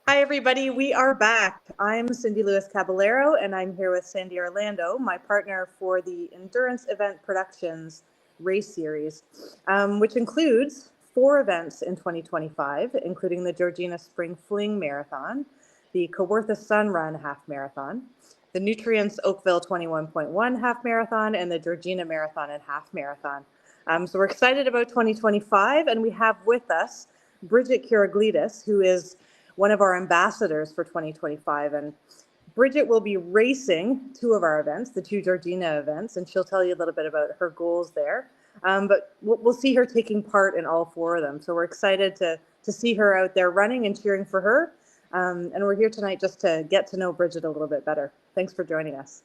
Hi, everybody. We are back. I'm Cindy Lewis Caballero, and I'm here with Sandy Orlando, my partner for the Endurance Event Productions race series, which includes 4 events in 2025, including the Georgina Spring Fling Marathon, the Kawartha Sun Run Half Marathon, the Nutrients Oakville 21.1 Half Marathon, and the Georgina Marathon and Half Marathon. So we're excited about 2025, and we have with us Bridget Keroglidis, who is one of our ambassadors for 2025. And Bridget will be racing 2 of our events, the 2 Georgina events, and she'll tell you a little bit about her goals there. But we'll see her taking part in all 4 of them. So we're excited to see her out there running and cheering for her. And we're here tonight just to get to know Bridget a little bit better. Thanks for joining us.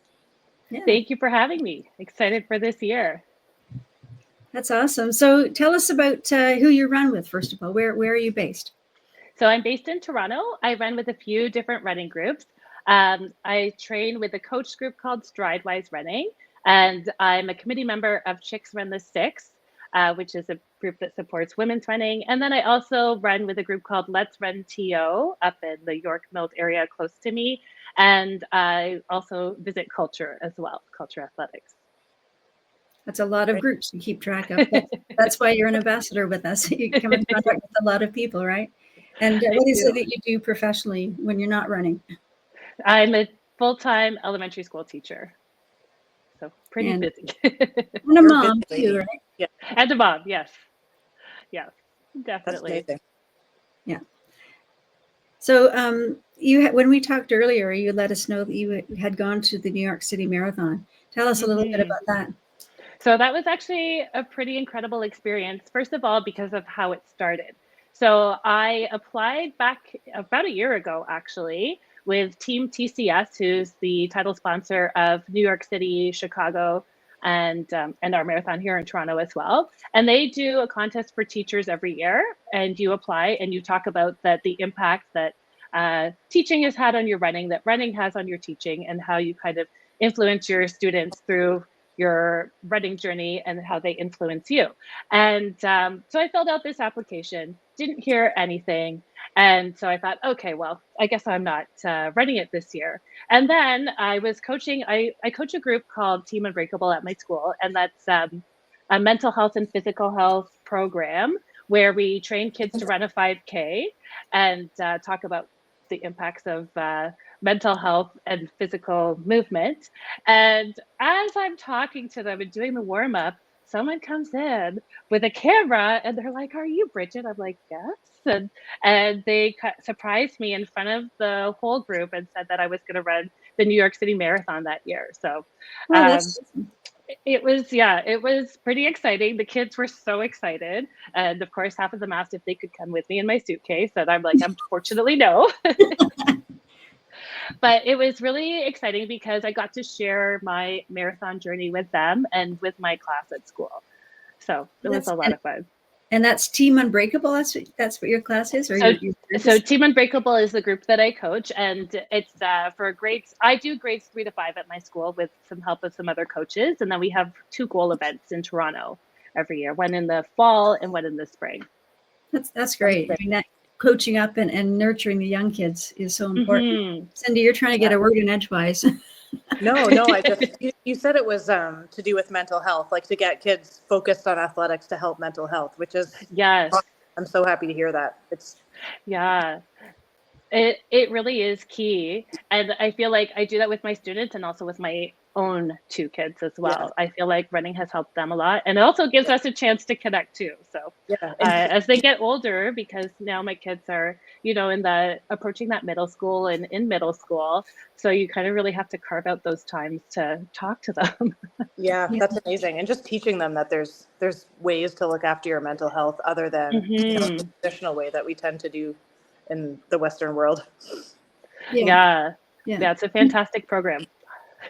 Yeah. Thank you for having me. Excited for this year. That's awesome. So tell us about who you run with, first of all. Where are you based? So I'm based in Toronto. I run with a few different running groups. I train with a coach group called Stridewise Running, and I'm a committee member of Chicks Run the Six, which is a group that supports women's running. And then I also run with a group called Let's Run TO up in the York Mills area close to me. And I also visit Culture as well, Culture Athletics. That's a lot of groups to keep track of. That's why you're an ambassador with us. You come in contact with a lot of people, right? And what is it that you do professionally when you're not running? I'm a full-time elementary school teacher. So pretty busy. And a mom too, right? Yeah. And a mom, yes. Yeah, definitely. Yeah. So when we talked earlier, you let us know that you had gone to the New York City Marathon. Tell us a little bit about that. So that was actually a pretty incredible experience, first of all, because of how it started. So I applied back about a year ago, actually, with Team TCS, who's the title sponsor of New York City, Chicago, and our marathon here in Toronto as well. And they do a contest for teachers every year, and you apply and you talk about the impact that teaching has had on your running, that running has on your teaching, and how you kind of influence your students through your running journey and how they influence you. And so I filled out this application, didn't hear anything. And so I thought, okay, well, I guess I'm not running it this year. And then I was coaching, I coach a group called Team Unbreakable at my school. And that's a mental health and physical health program where we train kids to run a 5K and talk about the impacts of mental health and physical movement. And as I'm talking to them and doing the warm up, someone comes in with a camera and they're like, "Are you Bridget?" I'm like, "Yes." And they surprised me in front of the whole group and said that I was going to run the New York City Marathon that year. So it was pretty exciting. The kids were so excited. And of course, half of them asked if they could come with me in my suitcase. And I'm like, unfortunately, no. But it was really exciting because I got to share my marathon journey with them and with my class at school. So it was a lot of fun. And that's Team Unbreakable. That's what your class is? So Team Unbreakable is the group that I coach, and it's for grades. I do grades 3 to 5 at my school with some help of some other coaches, and then we have 2 goal events in Toronto every year, one in the fall and one in the spring. That's great. I mean, that coaching up and nurturing the young kids is so important. Cindy, you're trying to get a word in edgewise. No, you said it was to do with mental health, like to get kids focused on athletics to help mental health, which is, yes. I'm so happy to hear that. It really is key. And I feel like I do that with my students and also with my own 2 kids as well. Yeah. I feel like running has helped them a lot. And it also gives us a chance to connect too. So as they get older, because now my kids are, approaching that middle school and in middle school. So you kind of really have to carve out those times to talk to them. Yeah, that's amazing. And just teaching them that there's ways to look after your mental health other than the traditional way that we tend to do in the Western world. Yeah, it's a fantastic program.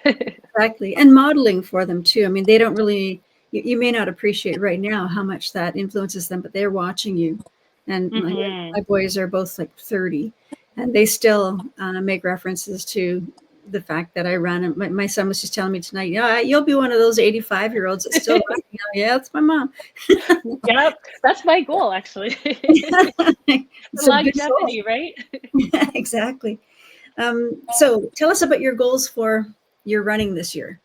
Exactly. And modeling for them too. I mean, they don't really, you may not appreciate right now how much that influences them, but they're watching you. And my boys are both like 30 and they still make references to the fact that I run. And my son was just telling me tonight, yeah, you'll be one of those 85-year-olds that's still running. Yeah, that's my mom. Yep, that's my goal actually. It's a good Longevity, goal. right? Exactly. So tell us about your goals for your running this year.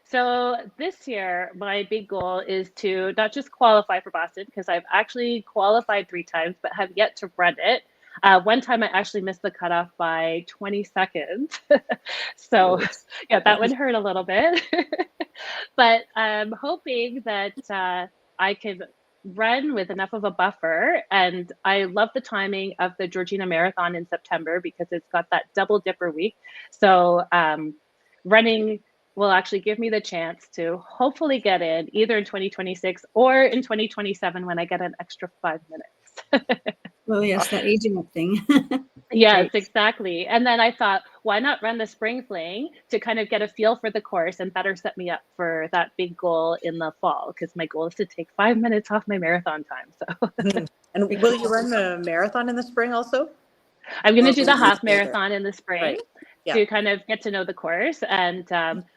So this year, my big goal is to not just qualify for Boston, because I've actually qualified 3 times, but have yet to run it. One time I actually missed the cutoff by 20 seconds. So yeah, that would hurt a little bit. But I'm hoping that I can run with enough of a buffer. And I love the timing of the Georgina Marathon in September because it's got that double dipper week. So running will actually give me the chance to hopefully get in either in 2026 or in 2027 when I get an extra 5 minutes. Well, yes, that aging up thing. Yes, exactly. And then I thought, why not run the spring fling to kind of get a feel for the course and better set me up for that big goal in the fall? Because my goal is to take 5 minutes off my marathon time. So And will you run the marathon in the spring also? I'm going to Or do will the you half stay there? marathon in the spring Right. Yeah. to kind of get to know the course. And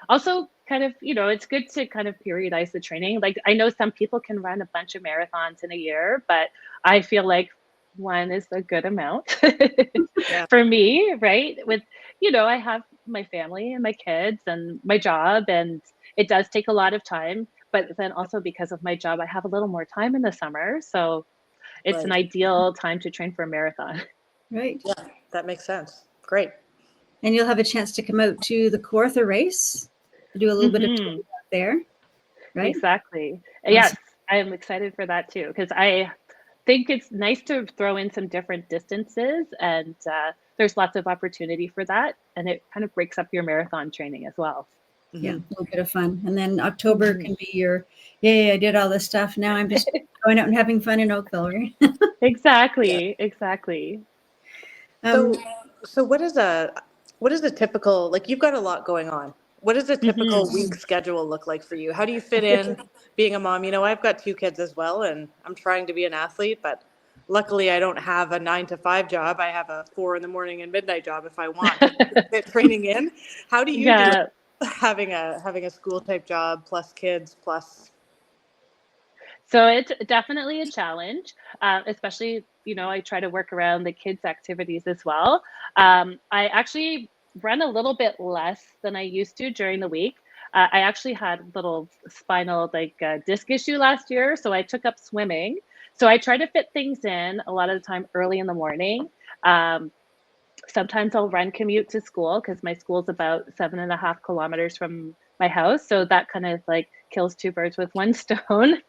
also kind of, it's good to kind of periodize the training. Like I know some people can run a bunch of marathons in a year, but I feel like one is a good amount for me, right? With, I have my family and my kids and my job, and it does take a lot of time. But then also because of my job, I have a little more time in the summer. So it's an ideal time to train for a marathon. Right. Yeah, that makes sense. Great. And you'll have a chance to come out to the Kawartha race, do a little bit of training up there, right? Exactly. Awesome. Yes, I'm excited for that too, because I think it's nice to throw in some different distances, and there's lots of opportunity for that, and it kind of breaks up your marathon training as well. Yeah, a little bit of fun. And then October can be your, yay, I did all this stuff. Now I'm just going out and having fun in Oakville, right? Exactly. So what is a typical, like you've got a lot going on. What does a typical week schedule look like for you? How do you fit in being a mom? I've got 2 kids as well, and I'm trying to be an athlete, but luckily I don't have a 9 to 5 job. I have a 4 in the morning and midnight job if I want to fit training in. How do you do it, having a school type job plus kids plus? So it's definitely a challenge, especially, I try to work around the kids' activities as well. I actually run a little bit less than I used to during the week. I actually had a little spinal disc issue last year, so I took up swimming. So I try to fit things in a lot of the time early in the morning. Sometimes I'll run commute to school because my school's about 7.5 kilometers from my house. So that kind of kills 2 birds with 1 stone.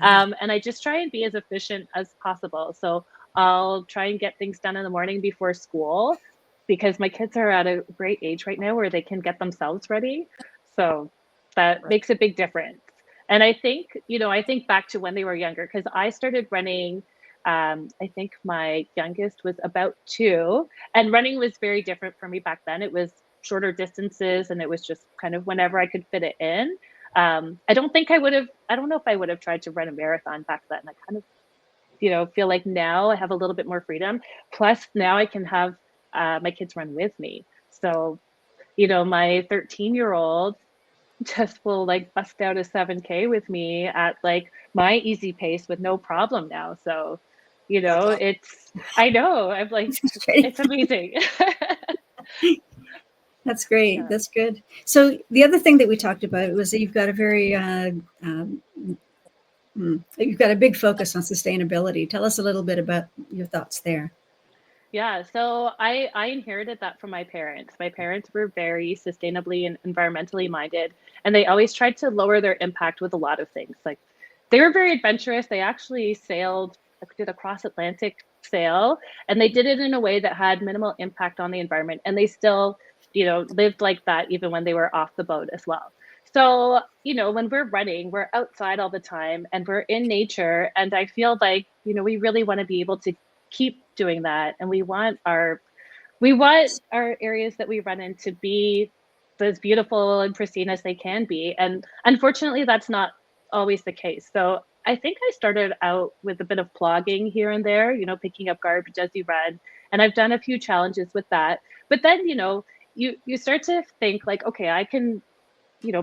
And I just try and be as efficient as possible. So I'll try and get things done in the morning before school because my kids are at a great age right now where they can get themselves ready. So that makes a big difference. And I think back to when they were younger, because I started running, I think my youngest was about 2, and running was very different for me back then. It was shorter distances, and it was just kind of whenever I could fit it in. I don't know if I would have tried to run a marathon back then. I kind of, feel like now I have a little bit more freedom. Plus now I can have my kids run with me. So, my 13-year-old just will bust out a 7K with me at my easy pace with no problem now. So, I know, I'm it's amazing. That's great. Yeah. That's good. So the other thing that we talked about was that you've got a very, you've got a big focus on sustainability. Tell us a little bit about your thoughts there. Yeah, so I inherited that from my parents. My parents were very sustainably and environmentally minded, and they always tried to lower their impact with a lot of things. They were very adventurous. They actually did a cross-Atlantic sail, and they did it in a way that had minimal impact on the environment, and they still, lived like that even when they were off the boat as well. So, when we're running, we're outside all the time and we're in nature, and I feel like, we really want to be able to keep doing that, and we want our areas that we run in to be as beautiful and pristine as they can be, and unfortunately that's not always the case. So I think I started out with a bit of plogging here and there, picking up garbage as you run, and I've done a few challenges with that. But then, you start to think like, okay, I can,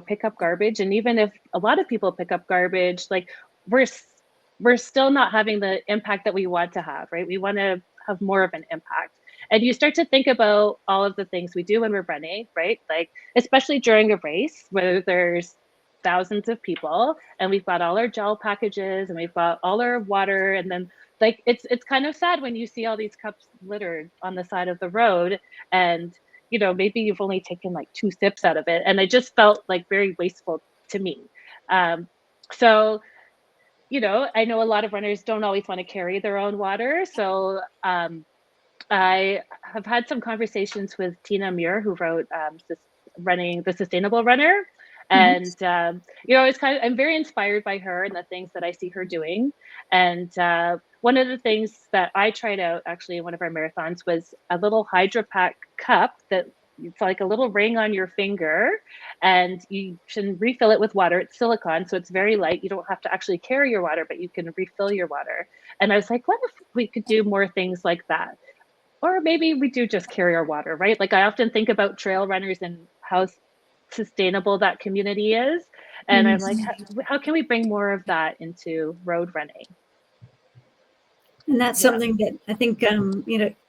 pick up garbage. And even if a lot of people pick up garbage, like we're still not having the impact that we want to have, right? We want to have more of an impact. And you start to think about all of the things we do when we're running, right? Like, especially during a race where there's thousands of people and we've got all our gel packages and we've got all our water. And then like, it's kind of sad when you see all these cups littered on the side of the road, and maybe you've only taken like 2 sips out of it. And it just felt like very wasteful to me. So, I know a lot of runners don't always want to carry their own water. So I have had some conversations with Tina Muir, who wrote running the Sustainable Runner. And, I'm very inspired by her and the things that I see her doing. And one of the things that I tried out actually in one of our marathons was a little Hydro Pack cup that it's like a little ring on your finger, and you can refill it with water. It's silicone, so it's very light. You don't have to actually carry your water, but you can refill your water. And I was like, what if we could do more things like that? Or maybe we do just carry our water, right? Like I often think about trail runners and how sustainable that community is. And I'm like, how can we bring more of that into road running? And that's something that I think,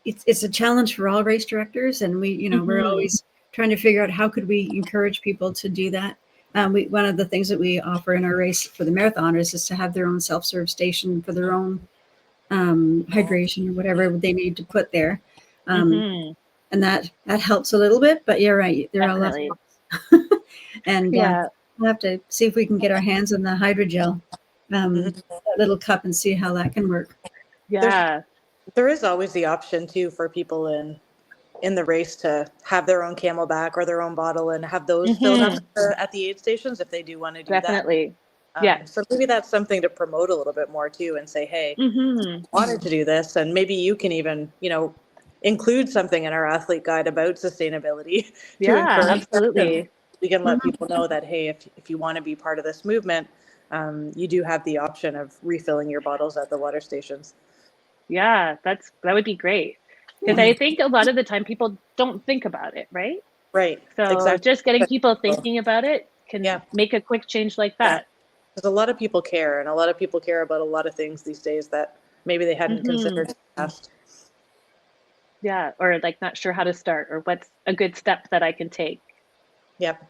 it's a challenge for all race directors. And we're always trying to figure out how could we encourage people to do that. One of the things that we offer in our race for the marathoners is to have their own self-serve station for their own hydration or whatever they need to put there. And that helps a little bit, but you're right. There are a lot of and we'll have to see if we can get our hands on the hydrogel, that little cup, and see how that can work. Yeah. There is always the option too for people in the race to have their own Camelback or their own bottle and have those filled up at the aid stations if they do want to do Definitely. that. So maybe that's something to promote a little bit more too, and say, hey, I wanted to do this, and maybe you can even, include something in our athlete guide about sustainability. Yeah, absolutely. We can let people know that, hey, if you want to be part of this movement, you do have the option of refilling your bottles at the water stations. Yeah, that would be great. Because I think a lot of the time people don't think about it, right? Right. So exactly. just getting people thinking about it can make a quick change like that. Because a lot of people care, and a lot of people care about a lot of things these days that maybe they hadn't considered in the past. Yeah, or like not sure how to start, or what's a good step that I can take. Yep.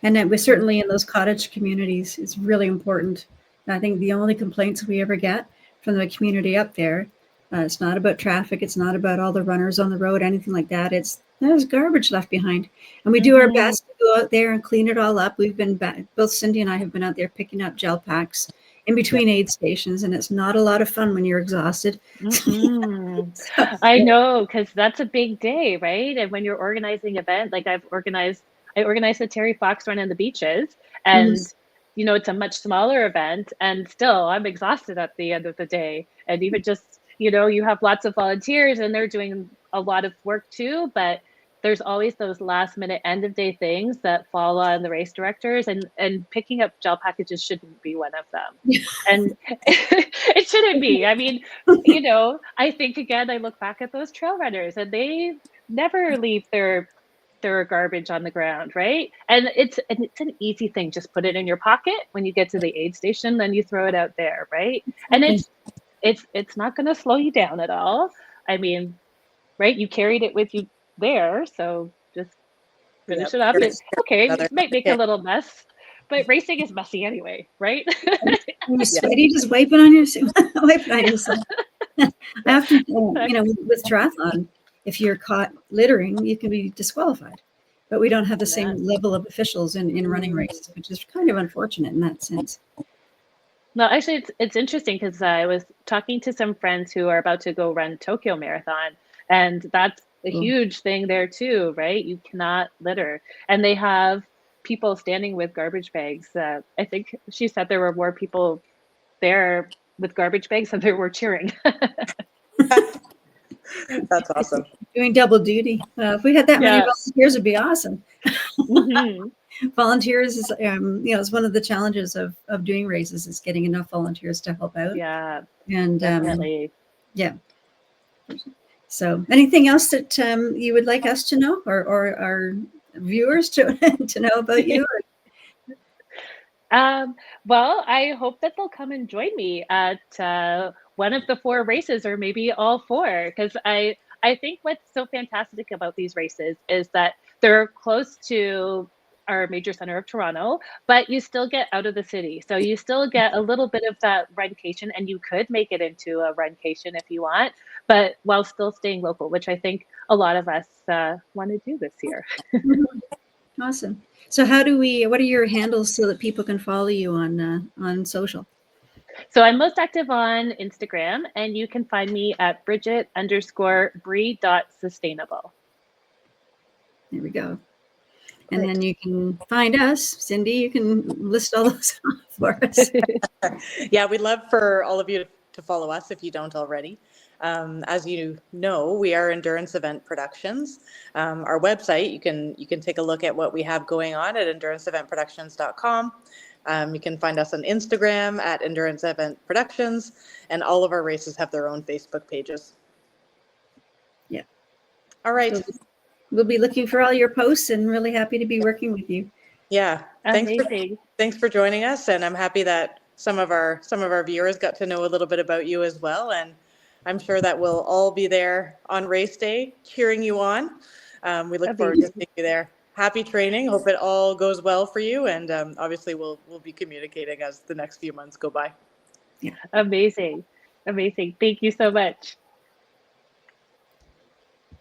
And it was certainly in those cottage communities, it's really important. And I think the only complaints we ever get from the community up there, it's not about traffic, it's not about all the runners on the road, anything like that. There's garbage left behind. And we do our best to go out there and clean it all up. We've been back, both Cindy and I have been out there picking up gel packs in between aid stations, and it's not a lot of fun when you're exhausted. I know, because that's a big day, right? And when you're organizing event, like I organized the Terry Fox run in the beaches, and it's a much smaller event, and still I'm exhausted at the end of the day. And even just, you have lots of volunteers and they're doing a lot of work too, but there's always those last minute end of day things that fall on the race directors, and picking up gel packages shouldn't be one of them. And it shouldn't be. I mean, I think again, I look back at those trail runners and they never leave their garbage on the ground, right? And it's an easy thing. Just put it in your pocket when you get to the aid station, then you throw it out there, right? And it's not going to slow you down at all. I mean, right? You carried it with you there, so just finish it up. Okay, you might make a little mess, but racing is messy anyway, right? When you're sweaty, just wipe it on yourself. I often, with triathlon, if you're caught littering, you can be disqualified. But we don't have the same level of officials in running races, which is kind of unfortunate in that sense. No, actually, it's interesting because I was talking to some friends who are about to go run Tokyo Marathon, and that's a huge thing there too, right? You cannot litter. And they have people standing with garbage bags. I think she said there were more people there with garbage bags than there were cheering. That's awesome. Doing double duty. If we had that many volunteers, it'd be awesome. Volunteers is, it's one of the challenges of doing races is getting enough volunteers to help out. Yeah, and definitely. So anything else that you would like us to know, or our viewers to to know about you? Well, I hope that they'll come and join me at one of the 4 races, or maybe all 4, because I think what's so fantastic about these races is that they're close to our major center of Toronto, but you still get out of the city. So you still get a little bit of that runcation, and you could make it into a runcation if you want, but while still staying local, which I think a lot of us want to do this year. Awesome. So what are your handles so that people can follow you on social? So I'm most active on Instagram, and you can find me at Bridget_Brie.sustainable. There we go. And then you can find us. Cindy, you can list all those off for us. Yeah, we'd love for all of you to follow us if you don't already. As you know, we are Endurance Event Productions. Our website, you can take a look at what we have going on at enduranceeventproductions.com. You can find us on Instagram at Endurance Event Productions, and all of our races have their own Facebook pages. Yeah. All right. So we'll be looking for all your posts, and really happy to be working with you. Yeah. Amazing. Thanks for joining us, and I'm happy that some of our viewers got to know a little bit about you as well, and I'm sure that we'll all be there on race day cheering you on. We look forward to seeing you there. Happy training. Hope it all goes well for you, and obviously we'll be communicating as the next few months go by. Yeah. Amazing. Amazing. Thank you so much.